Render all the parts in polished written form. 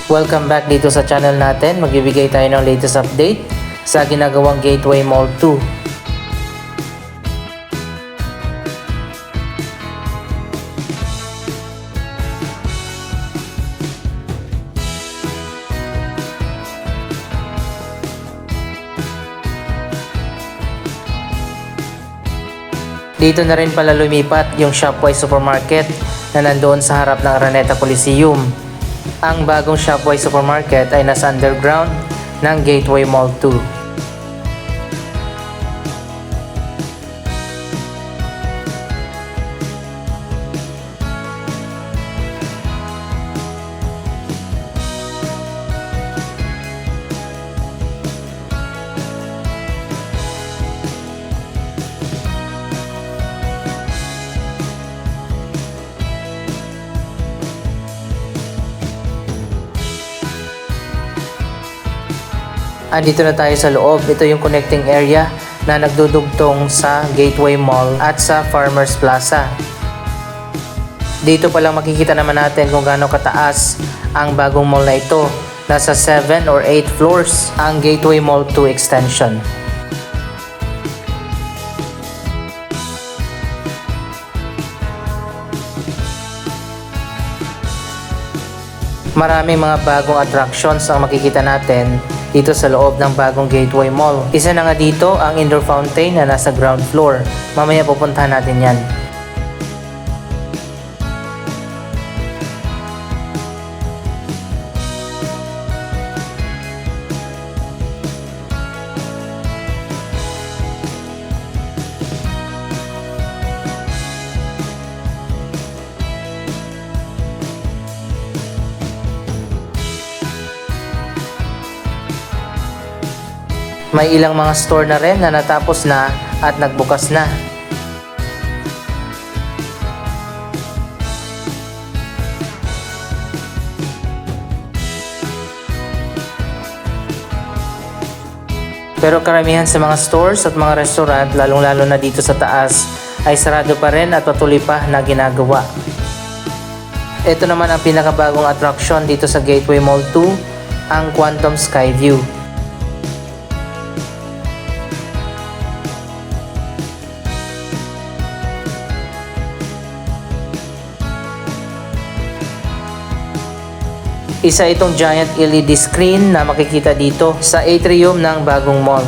Welcome back dito sa channel natin. Magbibigay tayo ng latest update sa ginagawang Gateway Mall 2. Dito na rin pala lumipat yung Shopwise Supermarket na nandoon sa harap ng Araneta Coliseum. Ang bagong Shopwise Supermarket ay nasa underground ng Gateway Mall 2. Andito na tayo sa loob. Ito yung connecting area na nagdudugtong sa Gateway Mall at sa Farmers Plaza. Dito pa lang makikita naman natin kung gaano kataas ang bagong mall na ito. Nasa 7 or 8 floors ang Gateway Mall 2 extension. Maraming mga bagong attractions ang makikita natin dito sa loob ng bagong Gateway Mall. Isa na nga dito ang indoor fountain na nasa ground floor. Mamaya pupuntahan natin yan. May ilang mga store na rin na natapos na at nagbukas na. Pero karamihan sa mga stores at mga restaurant, lalong-lalo na dito sa taas, ay sarado pa rin at patuloy pa na ginagawa. Ito naman ang pinakabagong attraction dito sa Gateway Mall 2, ang Quantum Skyview. Isa itong giant LED screen na makikita dito sa atrium ng bagong mall.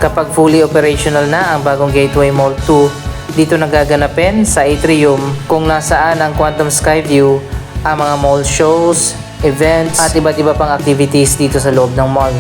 Kapag fully operational na ang bagong Gateway Mall 2, dito nagaganapin sa atrium kung nasaan ang Quantum Skyview, ang mga mall shows, events at iba't iba pang activities dito sa loob ng mall.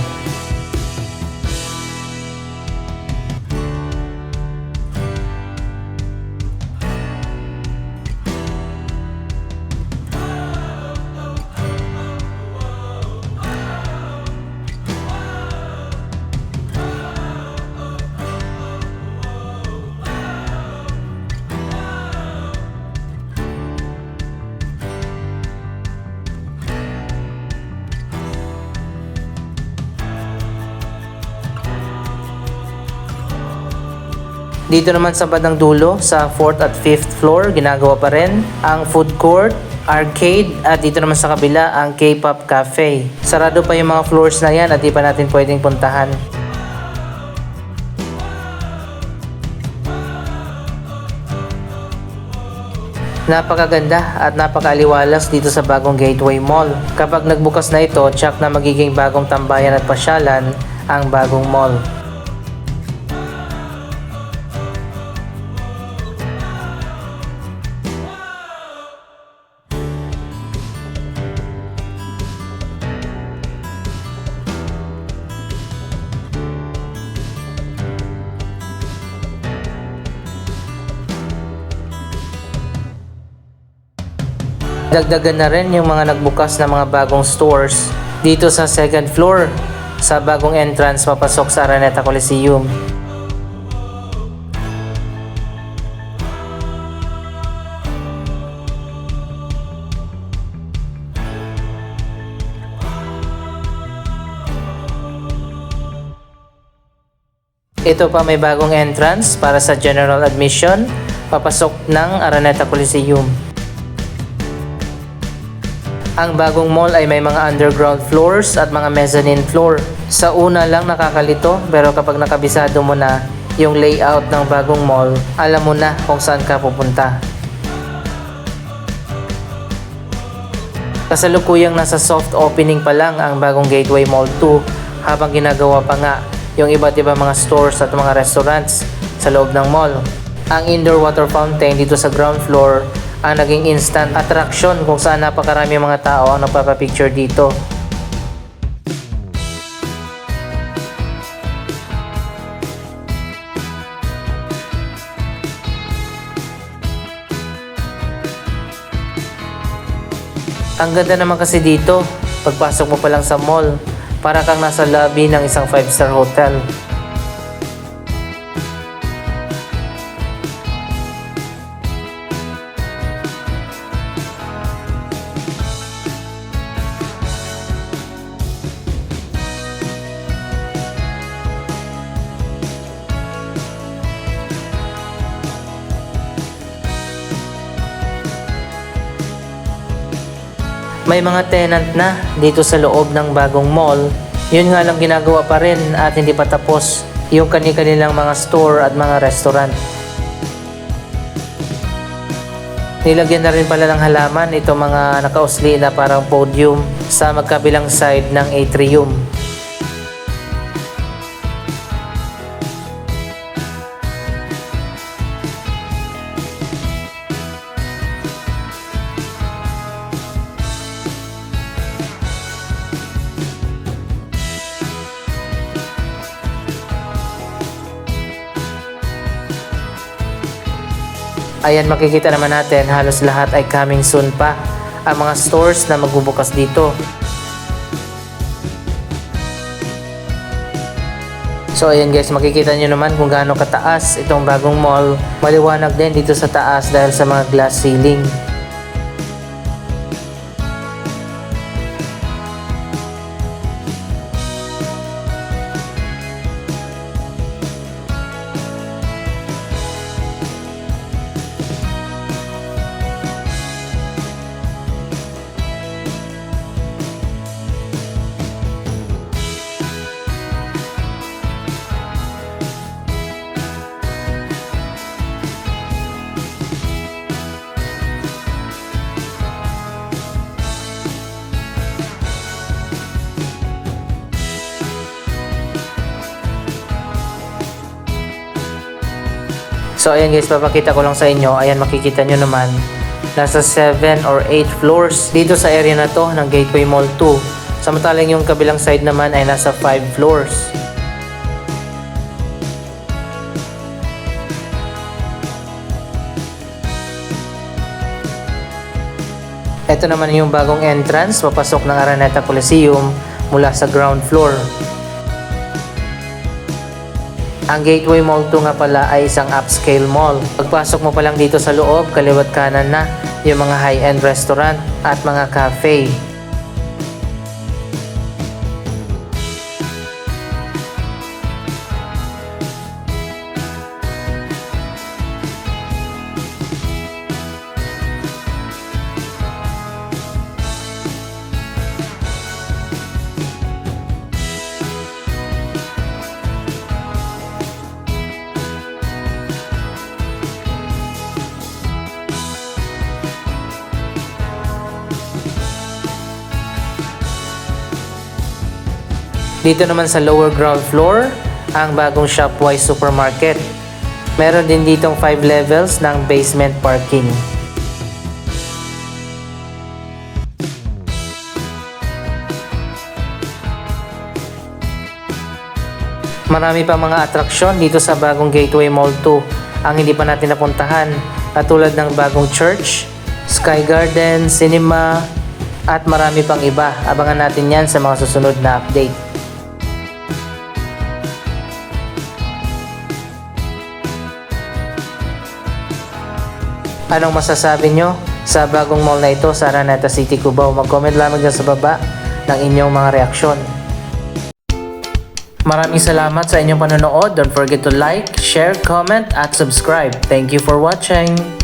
Dito naman sa bandang dulo, sa 4th at 5th floor, ginagawa pa rin ang food court, arcade, at dito naman sa kabila ang K-pop cafe. Sarado pa yung mga floors na yan at di pa natin pwedeng puntahan. Napakaganda at napakaaliwalas dito sa bagong Gateway Mall. Kapag nagbukas na ito, tsak na magiging bagong tambayan at pasyalan ang bagong mall. Dagdagan na rin yung mga nagbukas na mga bagong stores dito sa second floor sa bagong entrance papasok sa Araneta Coliseum. Ito pa may bagong entrance para sa general admission papasok ng Araneta Coliseum. Ang bagong mall ay may mga underground floors at mga mezzanine floor. Sa una lang nakakalito pero kapag nakabisado mo na yung layout ng bagong mall, alam mo na kung saan ka pupunta. Kasalukuyang nasa soft opening pa lang ang bagong Gateway Mall 2 habang ginagawa pa nga yung iba't ibang mga stores at mga restaurants sa loob ng mall. Ang indoor water fountain dito sa ground floor ang naging instant attraction kung saan napakarami mga tao ang nagpapapicture dito. Ang ganda naman kasi dito, pagpasok mo pa lang sa mall, para kang nasa lobby ng isang 5-star hotel. May mga tenant na dito sa loob ng bagong mall. Yun nga lang ginagawa pa rin at hindi pa tapos yung kani-kanilang mga store at mga restaurant. Nilagyan na rin pala ng halaman itong mga nakausli na parang podium sa magkabilang side ng atrium. Ayan, makikita naman natin halos lahat ay coming soon pa ang mga stores na magbubukas dito. So ayan guys, makikita nyo naman kung gaano kataas itong bagong mall. Maliwanag din dito sa taas dahil sa mga glass ceiling. So ayan guys, papakita ko lang sa inyo. Ayan, makikita nyo naman nasa 7 or 8 floors dito sa area na to ng Gateway Mall 2. Samantalang yung kabilang side naman ay nasa 5 floors. Ito naman yung bagong entrance papasok ng Araneta Coliseum mula sa ground floor. Ang Gateway Mall 2 nga pala ay isang upscale mall. Pagpasok mo pa lang dito sa loob, kaliwat kanan na yung mga high-end restaurant at mga cafe. Dito naman sa lower ground floor, ang bagong Shopwise Supermarket. Meron din ditong 5 levels ng basement parking. Marami pa mga atraksyon dito sa bagong Gateway Mall 2 ang hindi pa natin napuntahan, katulad ng bagong church, Sky Garden, Cinema, at marami pang iba. Abangan natin yan sa mga susunod na update. Anong masasabi nyo sa bagong mall na ito sa Araneta City, Cubao? Mag-comment lamang dyan sa baba ng inyong mga reaksyon. Maraming salamat sa inyong panonood. Don't forget to like, share, comment, at subscribe. Thank you for watching.